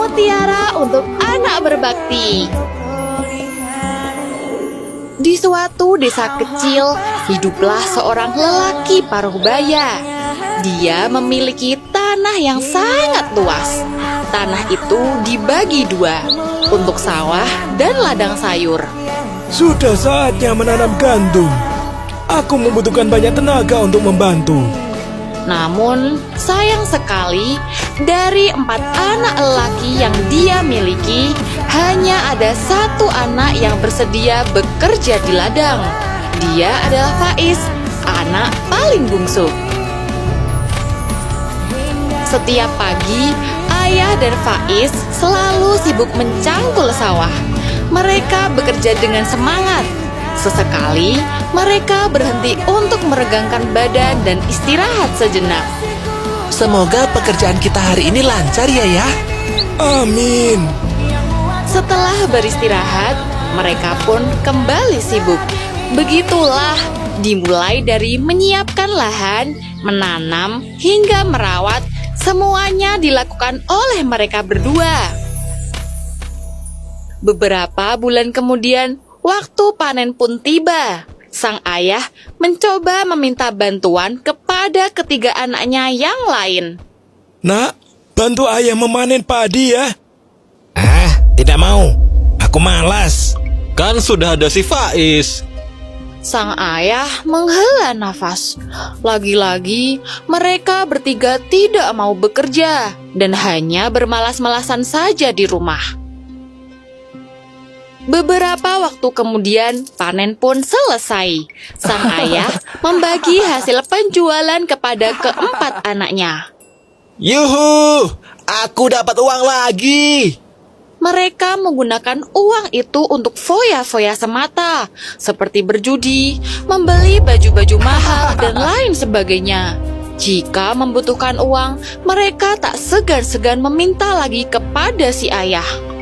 Mutiara untuk anak berbakti. Di suatu desa kecil, hiduplah seorang lelaki paruh baya. Dia memiliki tanah yang sangat luas. Tanah itu dibagi dua, untuk sawah dan ladang sayur. Sudah saatnya menanam gandum. Aku membutuhkan banyak tenaga untuk membantu. Namun, sayang sekali, dari 4 anak lelaki yang dia miliki, hanya ada 1 anak yang bersedia bekerja di ladang. Dia adalah Faiz, anak paling bungsu. Setiap pagi, ayah dan Faiz selalu sibuk mencangkul sawah. Mereka bekerja dengan semangat. Sesekali, mereka berhenti untuk meregangkan badan dan istirahat sejenak. Semoga pekerjaan kita hari ini lancar ya. Amin. Setelah beristirahat, mereka pun kembali sibuk. Begitulah, dimulai dari menyiapkan lahan, menanam, hingga merawat, semuanya dilakukan oleh mereka berdua. Beberapa bulan kemudian, waktu panen pun tiba. Sang ayah mencoba meminta bantuan kepada ketiga anaknya yang lain. Nak, bantu ayah memanen padi ya. Tidak mau. Aku malas. Kan sudah ada si Faiz. Sang ayah menghela nafas. Lagi-lagi, mereka bertiga tidak mau bekerja dan hanya bermalas-malasan saja di rumah. Beberapa waktu kemudian, panen pun selesai. Sang ayah membagi hasil penjualan kepada keempat anaknya. Yuhu, aku dapat uang lagi. Mereka menggunakan uang itu untuk foya-foya semata, seperti berjudi, membeli baju-baju mahal, dan lain sebagainya. Jika membutuhkan uang, mereka tak segan-segan meminta lagi kepada si ayah.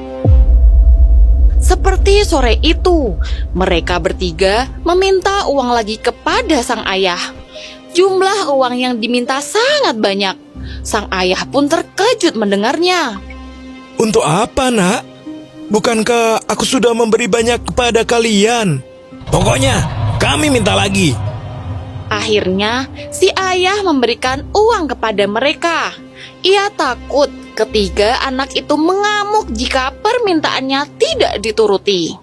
Seperti sore itu, mereka bertiga meminta uang lagi kepada sang ayah. Jumlah uang yang diminta sangat banyak. Sang ayah pun terkejut mendengarnya. Untuk apa, nak? Bukankah aku sudah memberi banyak kepada kalian? Pokoknya, kami minta lagi. Akhirnya, si ayah memberikan uang kepada mereka. Ia takut ketiga anak itu mengamuk jika permintaannya tidak dituruti.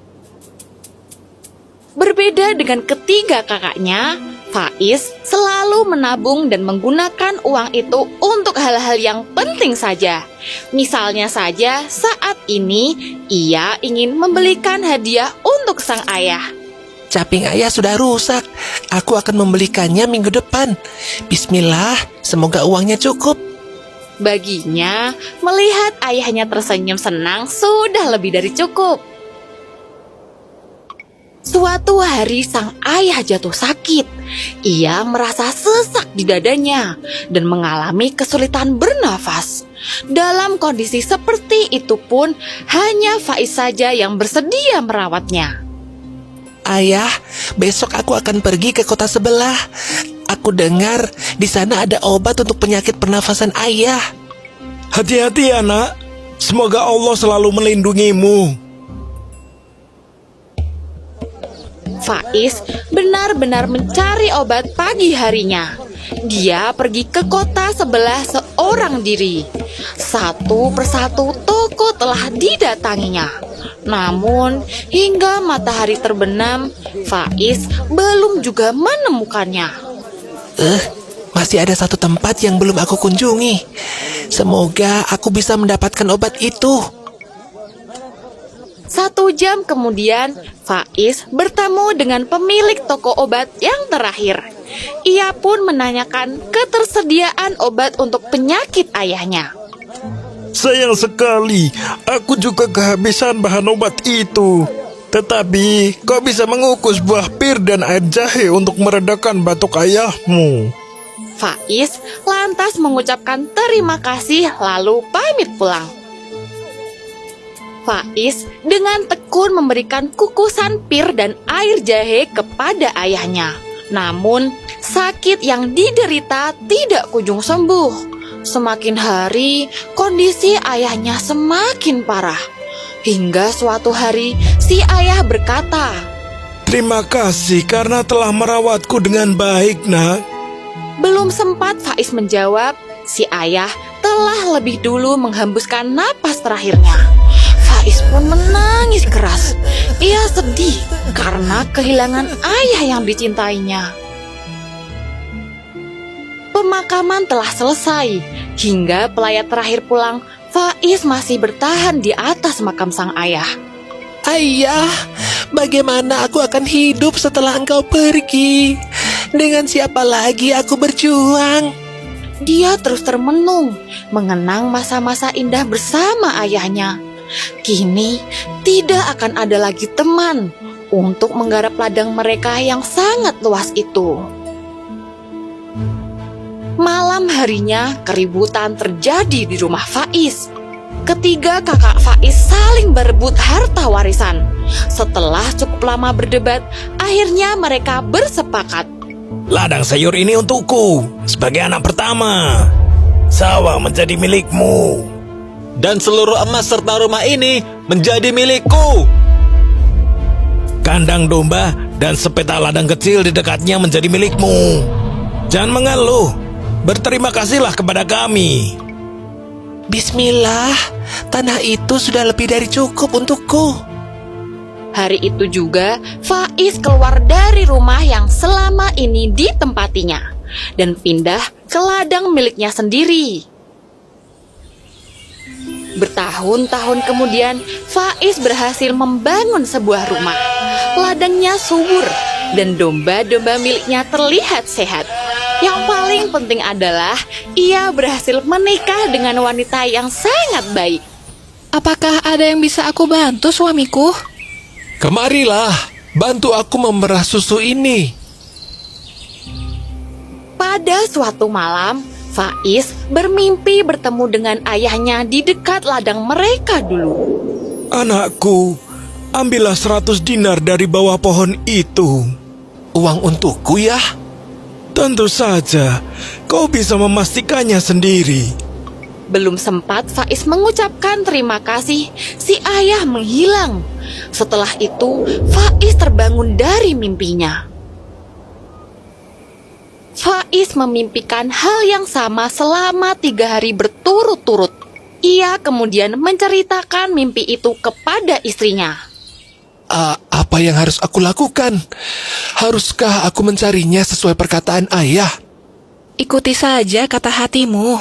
Berbeda dengan ketiga kakaknya, Faiz selalu menabung dan menggunakan uang itu untuk hal-hal yang penting saja. Misalnya saja saat ini ia ingin membelikan hadiah untuk sang ayah. Caping ayah sudah rusak. Aku akan membelikannya minggu depan. Bismillah, semoga uangnya cukup. Baginya, melihat ayahnya tersenyum senang sudah lebih dari cukup. Suatu hari sang ayah jatuh sakit. Ia merasa sesak di dadanya dan mengalami kesulitan bernafas. Dalam kondisi seperti itu pun, hanya Faiz saja yang bersedia merawatnya. Ayah, besok aku akan pergi ke kota sebelah. Aku dengar di sana ada obat untuk penyakit pernafasan ayah. Hati-hati ya, nak. Semoga Allah selalu melindungimu. Faiz benar-benar mencari obat pagi harinya. Dia pergi ke kota sebelah seorang diri. Satu persatu toko telah didatanginya. Namun, hingga matahari terbenam, Faiz belum juga menemukannya. Masih ada satu tempat yang belum aku kunjungi. Semoga aku bisa mendapatkan obat itu. 1 jam kemudian, Faiz bertemu dengan pemilik toko obat yang terakhir. Ia pun menanyakan ketersediaan obat untuk penyakit ayahnya. Sayang sekali, aku juga kehabisan bahan obat itu. Tetapi, kau bisa mengukus buah pir dan air jahe untuk meredakan batuk ayahmu. Faiz lantas mengucapkan terima kasih lalu pamit pulang. Faiz dengan tekun memberikan kukusan pir dan air jahe kepada ayahnya. Namun, sakit yang diderita tidak kunjung sembuh. Semakin hari, kondisi ayahnya semakin parah. Hingga suatu hari, si ayah berkata, Terima kasih karena telah merawatku dengan baik, nak. belum sempat Faiz menjawab, si ayah telah lebih dulu menghembuskan napas terakhirnya. Faiz pun menangis keras. Ia sedih karena kehilangan ayah yang dicintainya. Pemakaman telah selesai. Hingga pelayat terakhir pulang, Faiz masih bertahan di atas makam sang ayah. Ayah, bagaimana aku akan hidup setelah engkau pergi? Dengan siapa lagi aku berjuang? Dia terus termenung, mengenang masa-masa indah bersama ayahnya. Kini tidak akan ada lagi teman untuk menggarap ladang mereka yang sangat luas itu. Malam harinya, keributan terjadi di rumah Faiz. Ketiga kakak Faiz saling berebut harta warisan. Setelah cukup lama berdebat, akhirnya mereka bersepakat. Ladang sayur ini untukku sebagai anak pertama. Sawah menjadi milikmu. Dan seluruh emas serta rumah ini menjadi milikku. Kandang domba dan sepetak ladang kecil di dekatnya menjadi milikmu. Jangan mengeluh. Berterima kasihlah kepada kami. Bismillah, tanah itu sudah lebih dari cukup untukku. Hari itu juga, Faiz keluar dari rumah yang selama ini ditempatinya dan pindah ke ladang miliknya sendiri. Bertahun-tahun kemudian, Faiz berhasil membangun sebuah rumah. Ladangnya subur dan domba-domba miliknya terlihat sehat. Yang paling penting adalah ia berhasil menikah dengan wanita yang sangat baik. Apakah ada yang bisa aku bantu, suamiku? Kemarilah, bantu aku memerah susu ini. Pada suatu malam, Faiz bermimpi bertemu dengan ayahnya di dekat ladang mereka dulu. Anakku, ambillah 100 dinar dari bawah pohon itu. Uang untukku ya? Tentu saja, kau bisa memastikannya sendiri. Belum sempat Faiz mengucapkan terima kasih, si ayah menghilang. Setelah itu, Faiz terbangun dari mimpinya. Faiz memimpikan hal yang sama selama 3 hari berturut-turut. Ia kemudian menceritakan mimpi itu kepada istrinya. Apa yang harus aku lakukan? Haruskah aku mencarinya sesuai perkataan ayah? Ikuti saja kata hatimu.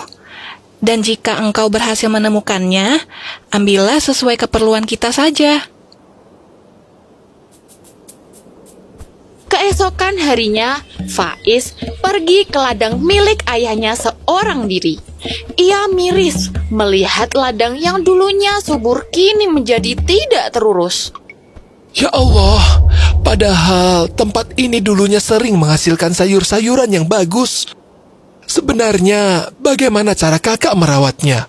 Dan jika engkau berhasil menemukannya, ambillah sesuai keperluan kita saja. Keesokan harinya, Faiz pergi ke ladang milik ayahnya seorang diri. Ia miris melihat ladang yang dulunya subur kini menjadi tidak terurus. Ya Allah, padahal tempat ini dulunya sering menghasilkan sayur-sayuran yang bagus. Sebenarnya, bagaimana cara kakak merawatnya?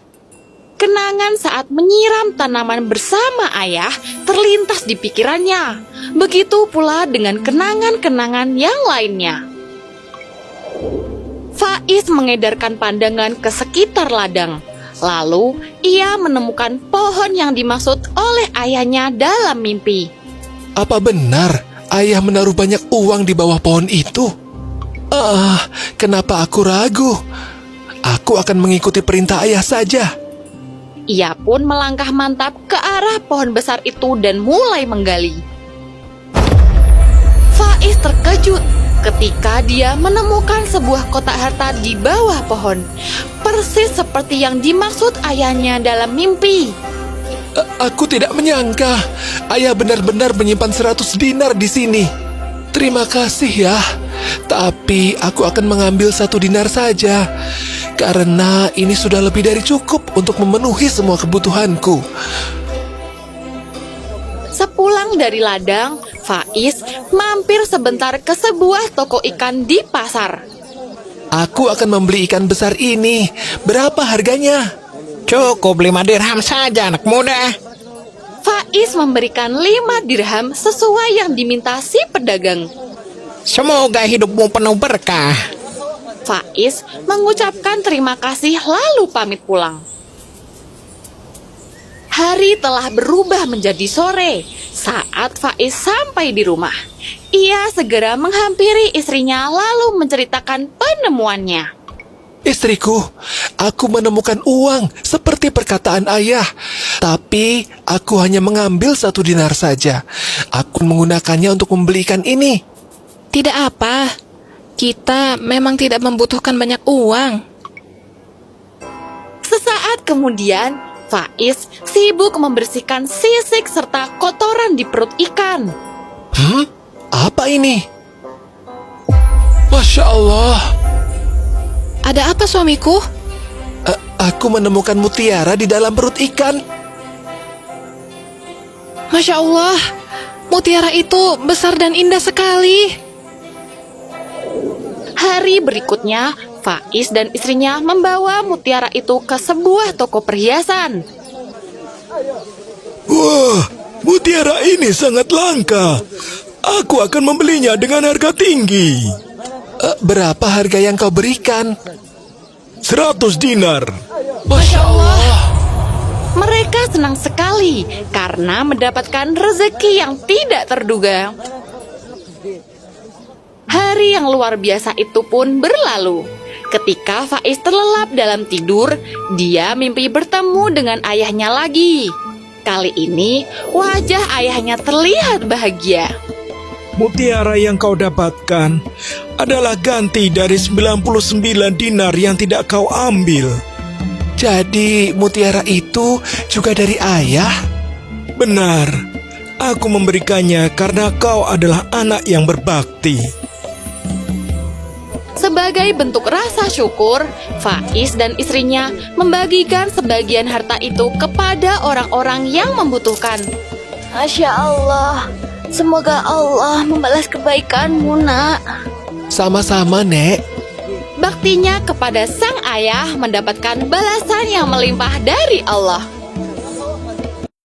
Kenangan saat menyiram tanaman bersama ayah terlintas di pikirannya. Begitu pula dengan kenangan-kenangan yang lainnya. Faiz mengedarkan pandangan ke sekitar ladang. Lalu, ia menemukan pohon yang dimaksud oleh ayahnya dalam mimpi. Apa benar ayah menaruh banyak uang di bawah pohon itu? Kenapa aku ragu? Aku akan mengikuti perintah ayah saja. Ia pun melangkah mantap ke arah pohon besar itu dan mulai menggali. Faiz terkejut ketika dia menemukan sebuah kotak harta di bawah pohon, persis seperti yang dimaksud ayahnya dalam mimpi. Aku tidak menyangka ayah benar-benar menyimpan 100 dinar di sini. Terima kasih ya. Tapi aku akan mengambil 1 dinar saja, karena ini sudah lebih dari cukup untuk memenuhi semua kebutuhanku. Sepulang dari ladang, Faiz mampir sebentar ke sebuah toko ikan di pasar. Aku akan membeli ikan besar ini. Berapa harganya? Cukup 5 dirham saja, anak muda. Faiz memberikan 5 dirham sesuai yang diminta si pedagang. Semoga hidupmu penuh berkah. Faiz mengucapkan terima kasih lalu pamit pulang. Hari telah berubah menjadi sore saat Faiz sampai di rumah. Ia segera menghampiri istrinya lalu menceritakan penemuannya. Istriku, aku menemukan uang seperti perkataan ayah. Tapi aku hanya mengambil 1 dinar saja. Aku menggunakannya untuk membeli ikan ini. Tidak apa, kita memang tidak membutuhkan banyak uang. Sesaat kemudian, Faiz sibuk membersihkan sisik serta kotoran di perut ikan. Apa ini? Masya Allah, Ada apa suamiku? aku menemukan mutiara di dalam perut ikan. Masya Allah, mutiara itu besar dan indah sekali. Hari berikutnya, Faiz dan istrinya membawa mutiara itu ke sebuah toko perhiasan. Wah, mutiara ini sangat langka. Aku akan membelinya dengan harga tinggi. Berapa harga yang kau berikan? 100 dinar. Masya Allah. Mereka senang sekali karena mendapatkan rezeki yang tidak terduga. Hari yang luar biasa itu pun berlalu. Ketika Faiz terlelap dalam tidur, dia mimpi bertemu dengan ayahnya lagi. Kali ini, wajah ayahnya terlihat bahagia. Mutiara yang kau dapatkan adalah ganti dari 99 dinar yang tidak kau ambil. Jadi mutiara itu juga dari ayah? Benar, aku memberikannya karena kau adalah anak yang berbakti. Sebagai bentuk rasa syukur, Faiz dan istrinya membagikan sebagian harta itu kepada orang-orang yang membutuhkan. Masya Allah, semoga Allah membalas kebaikanmu, nak. Sama-sama, Nek. Baktinya kepada sang ayah mendapatkan balasan yang melimpah dari Allah.